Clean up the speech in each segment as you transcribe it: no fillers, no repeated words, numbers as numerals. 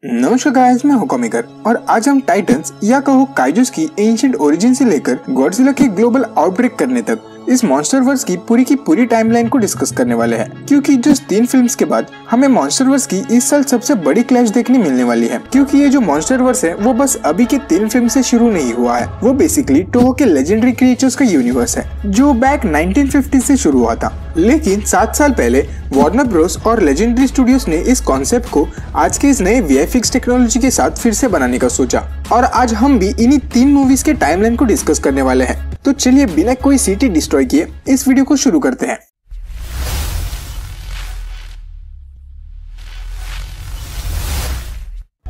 नमस्कार गाइस, मैं हूं कॉमिकर और आज हम टाइटन्स या कहो काइजूस की एंशिएंट ओरिजिन से लेकर गॉडजिला के ग्लोबल आउटब्रेक करने तक इस मॉन्स्टरवर्स की पूरी टाइमलाइन को डिस्कस करने वाले हैं। क्योंकि जो 3 फिल्म्स के बाद हमें मॉन्स्टरवर्स की इस साल सबसे बड़ी क्लैश देखने मिलने वाली है। क्योंकि ये जो मॉन्स्टरवर्स है वो बस अभी के 3 फिल्म से शुरू नहीं हुआ है, वो बेसिकली टोहो के लेजेंडरी क्रिएचर्स का यूनिवर्स है जो बैक 1950 से शुरू हुआ था। लेकिन 7 साल पहले वार्नर ब्रोस और लेजेंडरी स्टूडियोज ने इस कॉन्सेप्ट को आज के इस नए वीएफएक्स टेक्नोलॉजी के साथ फिर से बनाने का सोचा और आज हम भी इन्हीं 3 मूवीज के टाइमलाइन को डिस्कस करने वाले हैं। तो चलिए बिना कोई सीटी डिस्ट्रॉय किए इस वीडियो को शुरू करते हैं।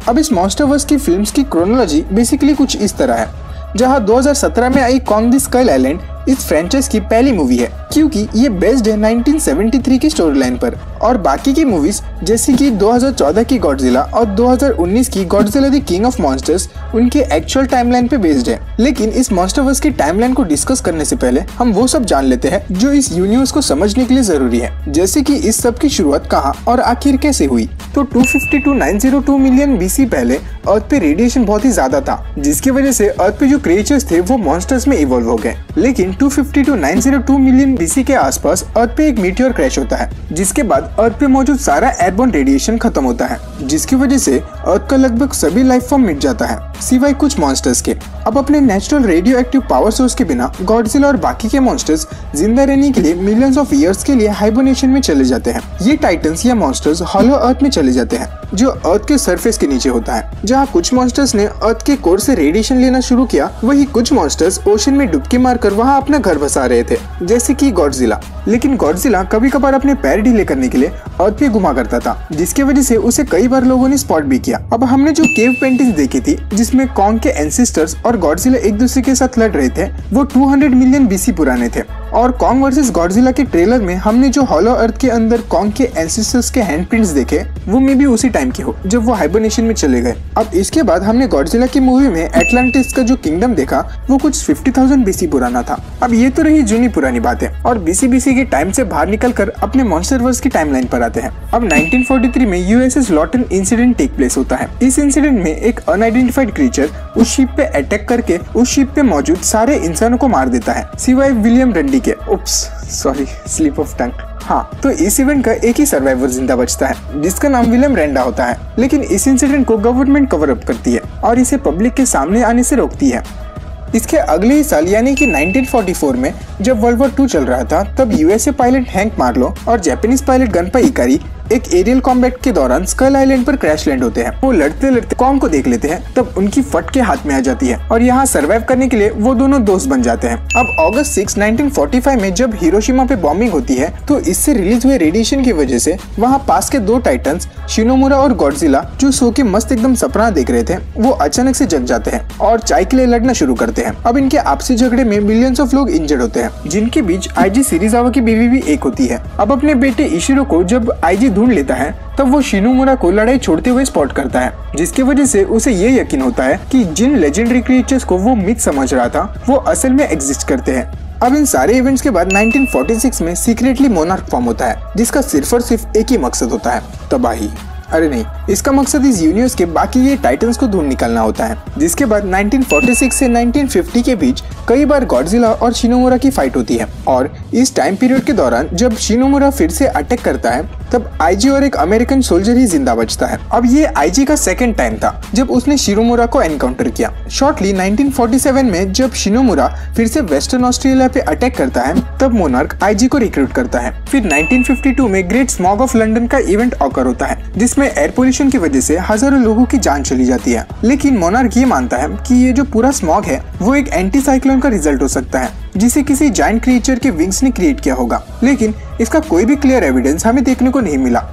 अब इस मॉन्स्टरवर्स की फिल्म्स की क्रोनोलॉजी बेसिकली कुछ इस तरह है, जहां 2017 में आई कॉन्ग द स्काई आइलैंड इस फ्रेंचाइज की पहली मूवी है, क्योंकि ये बेस्ड है 1973 की स्टोरी लाइन पर। और बाकी की मूवीज जैसे कि 2014 की गॉडजिला और 2019 की Godzilla the king of monsters उनके एक्चुअल टाइमलाइन पे बेस्ड है। लेकिन इस मॉन्स्टरवर्स की टाइमलाइन को डिस्कस करने से पहले हम वो सब जान लेते हैं जो इस यूनिवर्स को समझने के लिए जरूरी है, जैसे कि इस सब की शुरुआत कहाँ और आखिर कैसे हुई। तो 250 to 902 मिलियन बीसी पहले अर्थ पे रेडिएशन बहुत ही ज्यादा था, जिसकी वजह से अर्थ पे जो क्रिएचर्स थे वो मॉन्स्टर्स में इवॉल्व हो गए। लेकिन 250 to 902 मिलियन बीसी के आसपास अर्थ पे एक मीटियोर क्रैश होता है, जिसके बाद अर्थ पे मौजूद सारा एयरबोर्न रेडिएशन खत्म होता है, जिसकी वजह से अर्थ का लगभग सभी लाइफ फॉर्म मिट जाता है सिवाय कुछ मॉन्स्टर्स के। अब अपने natural radio active power source के बिना गॉडजिला और बाकी के मॉन्स्टर्स जिंदा रहने के लिए मिलियंस ऑफ ईयर्स के लिए हाइबरनेशन में चले जाते हैं। ये टाइटन्स या मॉन्स्टर्स हॉलो अर्थ में चले जाते हैं, जो अर्थ के सरफेस के नीचे होता है। जहाँ कुछ मॉन्स्टर्स ने अर्थ के कोर से रेडिएशन लेना शुरू किया, वही कुछ मॉन्स्टर्स ओशन में डुबकी मारकर वहाँ अपना घर बसा रहे थे, जैसे कि गॉडजिला। लेकिन गॉडजिला कभी कभार अपने पैर ढीले करने के लिए अर्थ पे घुमा करता था, जिसकी वजह से उसे कई बार लोगों ने स्पॉट भी किया। अब हमने जो केव पेंटिंग्स देखी थी जिसमें कॉन्ग के एंसेस्टर्स और गॉडजिला एक दूसरे के साथ लड़ रहे थे, वो 200 मिलियन बीसी पुराने थे। और कॉन्ग वर्सेस गॉडजिला के ट्रेलर में हमने जो हॉलो अर्थ के अंदर कॉन्ग के एंसेस्टर्स के हैंडप्रिंट्स देखे, वो मे भी उसी टाइम के हो जब वो हाइबरनेशन में चले गए। अब इसके बाद हमने गॉडजिला की मूवी में एटलांटिस का जो किंगडम देखा, वो कुछ 50,000 बीसी पुराना था। अब ये तो रही जूनी पुरानी बातें, और बीसी के टाइम से बाहर निकलकर अपने मॉन्स्टरवर्स की टाइमलाइन पर आते हैं। अब 1943 में यूएसएस लॉटन इंसिडेंट टेक प्लेस होता है। इस इंसिडेंट में एक अनआइडेंटिफाइड क्रीचर उस शिप पे अटैक करके उस शिप पे मौजूद सारे इंसानों को मार देता है सिवाय विलियम रंडी के। Slip of tongue. हाँ, तो इस इवेंट का एक ही सर्वाइवर जिंदा बचता है, जिसका नाम विलियम रेंडा होता है। लेकिन इस इंसिडेंट को गवर्नमेंट कवर अप करती है और इसे पब्लिक के सामने आने से रोकती है। इसके अगले ही साल यानी कि 1944 में जब वर्ल्ड वॉर 2 चल रहा था, तब यूएसए पायलट हैंक मार्लो और जापानीज पायलट गनपाई इकारी एक एरियल कॉम्बैट के दौरान स्कल आइलैंड पर क्रैश लैंड होते हैं। वो लड़ते लड़ते कॉन्ग को देख लेते हैं, तब उनकी फट के हाथ में आ जाती है और यहाँ सर्वाइव करने के लिए वो दोनों दोस्त बन जाते हैं। अब अगस्त 6, 1945 में जब हिरोशिमा पे बॉम्बिंग होती है, तो इससे रिलीज हुए रेडिएशन की वजह से वहाँ पास के 2 टाइटन्स शिनोमुरा और गॉडजिला, जो सो के मस्त एकदम सपना देख रहे थे, वो अचानक से जग जाते हैं और चाय के लिए लड़ना शुरू करते हैं। अब इनके आपसी झगड़े में मिलियंस ऑफ लोग इंजर्ड होते हैं, जिनके बीच आईजी सिरिजावा की बीवी भी एक होती है। अब अपने बेटे इशिरो को जब आईजी ढूंढ लेता है, तब वो शिनोमुरा को लड़ाई छोड़ते हुए स्पॉट करता है, जिसकी वजह से उसे ये यकीन होता है कि जिन लेजेंडरी क्रिएचर्स को वो मिथ समझ रहा था, वो असल में एग्जिस्ट करते हैं। अब इन सारे इवेंट्स के बाद 1946 में सीक्रेटली मोनार्क फॉर्म होता है, जिसका सिर्फ और सिर्फ एक ही मकसद होता है, तबाही। अरे नहीं, इसका मकसद इस यूनिवर्स के बाकी ये टाइटन्स को ढूंढ निकालना होता है। जिसके बाद 1946 से 1950 के बीच कई बार गॉडजिला और शिनोमुरा की फाइट होती है। और इस टाइम पीरियड के दौरान जब शिनोमुरा फिर से अटैक करता है, तब आईजी और एक अमेरिकन सोल्जर ही जिंदा बचता है। अब ये आईजी का सेकंड टाइम था जब उसने शिनोमुरा को एनकाउंटर किया। शॉर्टली 1947 में जब शिनोमुरा फिर से वेस्टर्न ऑस्ट्रेलिया पे अटैक करता है, तब मोनार्क आईजी को रिक्रूट करता है। फिर 1952 में ग्रेट स्मॉग ऑफ लंदन का इवेंट ऑकर होता है, जिसमें एयर पोल्यूशन की वजह से हजारों लोगों की जान चली जाती है। लेकिन मोनार्क ये मानता है कि ये जो पूरा स्मॉग है वो एक एंटी साइक्लोन का रिजल्ट हो सकता है, जिसे किसी जायंट क्रिएचर के विंग्स ने क्रिएट किया होगा। लेकिन इसका कोई भी क्लियर एविडेंस हमें देखने को नहीं मिला।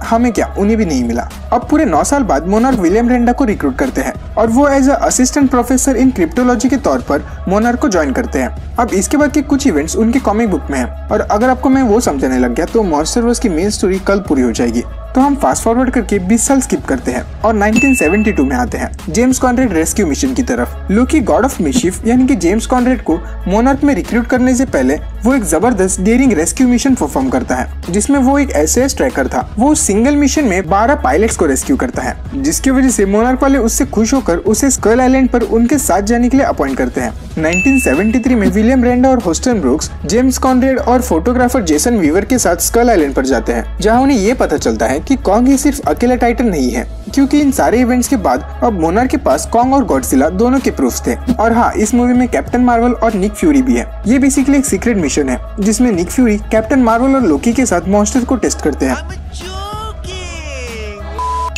हमें क्या, उन्हें भी नहीं मिला। अब पूरे 9 साल बाद मोनार्क विलियम रेंडा को रिक्रूट करते हैं और वो as a assistant professor in cryptology के तौर पर मोनार्क को ज्वाइन करते हैं। अब इसके बाद के कुछ इवेंट्स उनके कॉमिक बुक में हैं, और अगर आपको मैं वो समझाने लग गया तो मॉन्स्टरवर्स की मेन स्टोरी कल पूरी हो जाएगी। तो हम फास्ट फॉरवर्ड करके 20 साल स्किप करते हैं और 1972 में आते हैं जेम्स कॉनरेड रेस्क्यू मिशन की तरफ। लोकी गॉड ऑफ मिशीफ यानी कि जेम्स कॉनरेड को मोनार्क में रिक्रूट करने से पहले वो एक जबरदस्त डेयरिंग रेस्क्यू मिशन परफॉर्म करता है, जिसमें वो एक एसएएस ट्रैकर था। वो सिंगल मिशन में 12 पायलट्स को रेस्क्यू करता है, जिसकी वजह से मोनार्क वाले उससे खुश होकर उसे स्कल आइलैंड पर उनके साथ जाने के लिए अपॉइंट करते हैं। 1973 में विलियम रैंडा और होस्टन ब्रूक्स जेम्स कॉनरेड और फोटोग्राफर जेसन वीवर के साथ स्कल आइलैंड पर जाते हैं, जहां उन्हें ये पता चलता है कि कॉन्ग ही सिर्फ अकेला टाइटन नहीं है, क्योंकि इन सारे इवेंट्स के बाद अब मोनार्क के पास कॉन्ग और गॉडजिला दोनों के प्रूफ थे। और हाँ, इस मूवी में कैप्टन मार्वल और निक फ्यूरी भी है। ये बेसिकली एक सीक्रेट मिशन है जिसमें निक फ्यूरी कैप्टन मार्वल और लोकी के साथ मॉन्स्टर को टेस्ट करते हैं।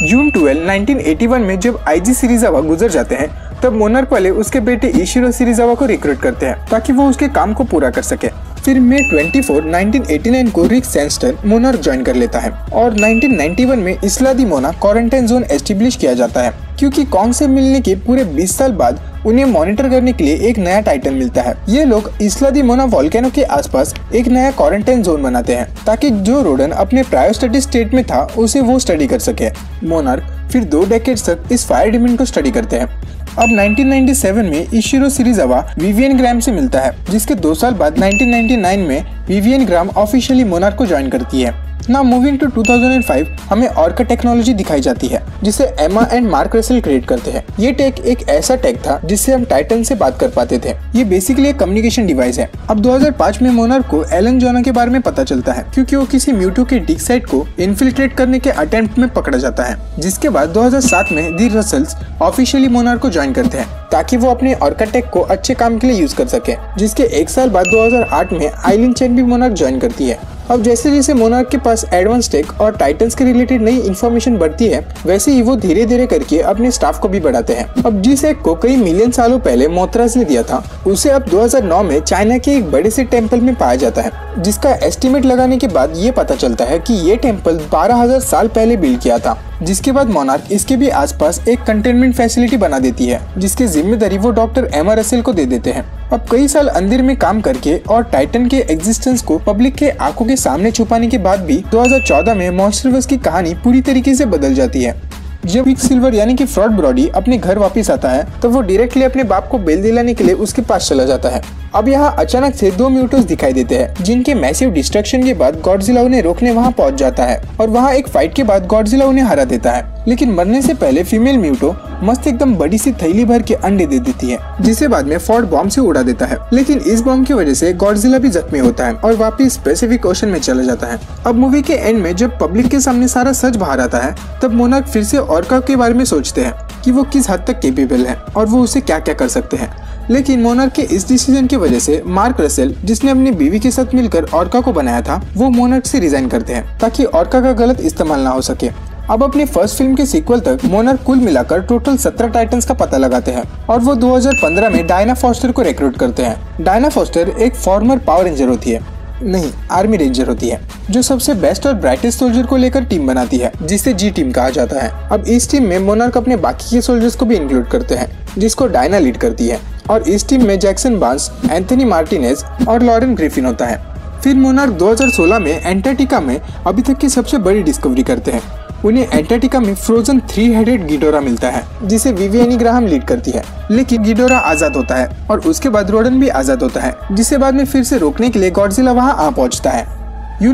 जून 12, 1981 में जब आईजी सिरिजावा गुजर जाते हैं, तब मोनार्क वाले उसके बेटे इशिरो सिरिजावा को रिक्रूट करते हैं ताकि वो उसके काम को पूरा कर सके। फिर मई 24, 1989 को रिक सैंडस्टर मोनार्क ज्वाइन कर लेता है और 1991 में इस्ला दी मोना क्वारंटाइन जोन एस्टेब्लिश किया जाता है, क्योंकि कॉन्ग से मिलने के पूरे 20 साल बाद उन्हें मॉनिटर करने के लिए एक नया टाइटन मिलता है। ये लोग इस्ला दी मोना वोल्केनो के आसपास एक नया क्वारंटाइन जोन बनाते हैं ताकि जो रोडन अपने प्रायोस्टेटिक स्टेट में था उसे वो स्टडी कर सके। मोनार्क फिर 2 डेकेड्स तक इस फायर डिमन को स्टडी करते हैं। अब 1997 में इशिरो सिरिजावा विवियन ग्राम से मिलता है, जिसके 2 साल बाद 1999 में विवियन ग्राम ऑफिशियली मोनार्क को ज्वाइन करती है। नाउ मूविंग टू 2005, हमें ऑर्का टेक्नोलॉजी दिखाई जाती है जिसे एमा एंड मार्क रसेल क्रिएट करते हैं। ये टेक एक ऐसा टेक था जिससे हम टाइटन से बात कर पाते थे। ये बेसिकली एक कम्युनिकेशन डिवाइस है। अब 2005 में मोनार्क को एलन जोना के बारे में पता चलता है, क्योंकि वो किसी म्यूटो के डिक साइट को इन्फिल्ट्रेट करने के अटेम्प्ट में पकड़ा जाता है। जिसके बाद 2007 में दी रसेल्स ऑफिशियली मोनार्क को ज्वाइन करते हैं ताकि वो अपने ऑर्का टेक को अच्छे काम के लिए यूज कर सके। जिसके 1 साल बाद 2008 में आइलिन चेन भी मोनार्क ज्वाइन करती है। अब जैसे जैसे मोनार्क के पास एडवांस टेक और टाइटन्स के रिलेटेड नई इन्फॉर्मेशन बढ़ती है, वैसे ही वो धीरे धीरे करके अपने स्टाफ को भी बढ़ाते हैं। अब जिस एक को कई मिलियन सालों पहले मोथराज ने दिया था, उसे अब 2009 में चाइना के एक बड़े से टेम्पल में पाया जाता है, जिसका एस्टिमेट लगाने के बाद ये पता चलता है कि ये टेम्पल 12,000 साल पहले बिल्ड किया था। जिसके बाद मोनार्क इसके भी आसपास एक कंटेनमेंट फैसिलिटी बना देती है, जिसकी जिम्मेदारी वो डॉक्टर एमा रसेल को दे देते हैं। अब कई साल अंधेर में काम करके और टाइटन के एग्जिस्टेंस को पब्लिक के आंखों के सामने छुपाने के बाद भी 2014 में मॉन्स्टरवर्स की कहानी पूरी तरीके से बदल जाती है। जब क्विकसिल्वर यानी कि फ्रॉड ब्रॉडी अपने घर वापस आता है, तो वो डायरेक्टली अपने बाप को बेल दिलाने के लिए उसके पास चला जाता है। अब यहाँ अचानक से 2 म्यूटोस दिखाई देते हैं, जिनके मैसिव डिस्ट्रक्शन के बाद गॉडजिला उन्हें रोकने वहाँ पहुँच जाता है और वहाँ एक फाइट के बाद गॉडजिला उन्हें हरा देता है। लेकिन मरने से पहले फीमेल म्यूटो मस्त एकदम बड़ी सी थैली भर के अंडे दे देती है, जिसे बाद में फॉर्ड बॉम्ब से उड़ा देता है। लेकिन इस बॉम्ब की वजह से गॉडजिला भी जख्मी होता है और वापिस पैसिफिक ओशन में चला जाता है। अब मूवी के एंड में जब पब्लिक के सामने सारा सच बाहर आता है, तब मोनार्क फिर से ऑर्का के बारे में सोचते हैं कि वो किस हद तक केपेबल है और वो उसे क्या क्या कर सकते हैं। लेकिन मोनार्क के इस डिसीजन की वजह से मार्क रसेल, जिसने अपनी बीवी के साथ मिलकर ऑर्का को बनाया था, वो मोनार्क से रिजाइन करते हैं ताकि ऑर्का का गलत इस्तेमाल ना हो सके। अब अपनी फर्स्ट फिल्म के सीक्वल तक मोनार्क कुल मिलाकर टोटल 17 टाइटन्स का पता लगाते हैं और वो 2015 में डायना फॉस्टर को रिक्रूट करते हैं। डायना फॉस्टर एक फॉर्मर पावर रेंजर होती है, नहीं आर्मी रेंजर होती है, जो सबसे बेस्ट और ब्राइटेस्ट सोल्जर को लेकर टीम बनाती है, जिसे जी टीम कहा जाता है। अब इस टीम में मोनार्क अपने बाकी के सोल्जर्स को भी इंक्लूड करते हैं, जिसको डायना लीड करती है। और इस टीम में जैक्सन बार्न्स, एंथनी मार्टिनेज और लॉरेन ग्रिफिन होता है। फिर मोनार्क 2016 में एंटार्क्टिका में अभी तक की सबसे बड़ी डिस्कवरी करते हैं। उन्हें एंटार्क्टिका में फ्रोजन 3 हेडेड गिडोरा मिलता है, जिसे विवियनी ग्राहम लीड करती है। लेकिन गिडोरा आजाद होता है और उसके बाद रोडन भी आजाद होता है, जिसे बाद में फिर से रोकने के लिए गॉडजिला वहाँ आ पहुँचता है।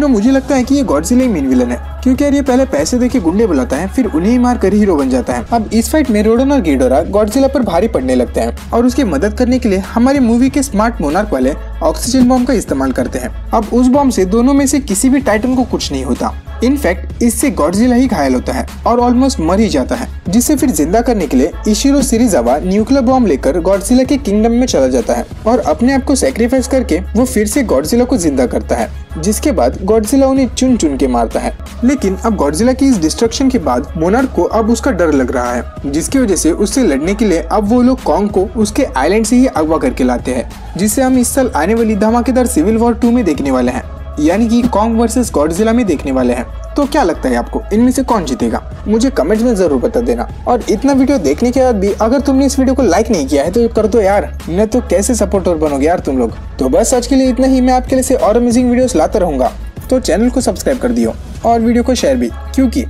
मुझे लगता है कि ये गॉडजिला ही मेन विलन है, क्योंकि यार ये पहले पैसे देके गुंडे बुलाता है, फिर उन्हें ही मार कर हीरो बन जाता है। अब इस फाइट में रोडन और गिडोरा गॉडजिला पर भारी पड़ने लगते हैं और उसकी मदद करने के लिए हमारी मूवी के स्मार्ट मोनार्क वाले ऑक्सीजन बॉम्ब का इस्तेमाल करते हैं। अब उस बॉम्ब से दोनों में से किसी भी टाइटन को कुछ नहीं होता। इनफैक्ट इससे गॉडजिला ही घायल होता है और ऑलमोस्ट मर ही जाता है, जिसे फिर जिंदा करने के लिए इशिरो सिरिजावा न्यूक्लियर बॉम्ब लेकर गॉडजिला के किंगडम में चला जाता है और अपने आप को सैक्रिफाइस करके वो फिर से गॉडजिला को जिंदा करता है, जिसके बाद गॉडजिला उन्हें चुन चुन के मारता है। लेकिन अब गॉडजिला की इस डिस्ट्रक्शन के बाद मोनार्क को अब उसका डर लग रहा है, जिसकी वजह से उससे लड़ने के लिए अब वो लोग कॉन्ग को उसके आइलैंड से ही अगवा करके लाते हैं, जिसे हम इस साल आने वाली धमाकेदार सिविल वॉर 2 में देखने वाले हैं, यानी कि कॉन्ग वर्सेस गॉडजिला में देखने वाले हैं। तो क्या लगता है आपको, इनमें से कौन जीतेगा? मुझे कमेंट्स में जरूर बता देना। और इतना वीडियो देखने के बाद भी अगर तुमने इस वीडियो को लाइक नहीं किया है तो कर दो यार, नहीं तो कैसे सपोर्टर बनोगे यार तुम लोग। तो बस आज के लिए इतना ही। मैं आपके लिए और अमेजिंग वीडियोस लाता रहूंगा, तो चैनल को सब्सक्राइब कर दियो और वीडियो को शेयर भी, क्योंकि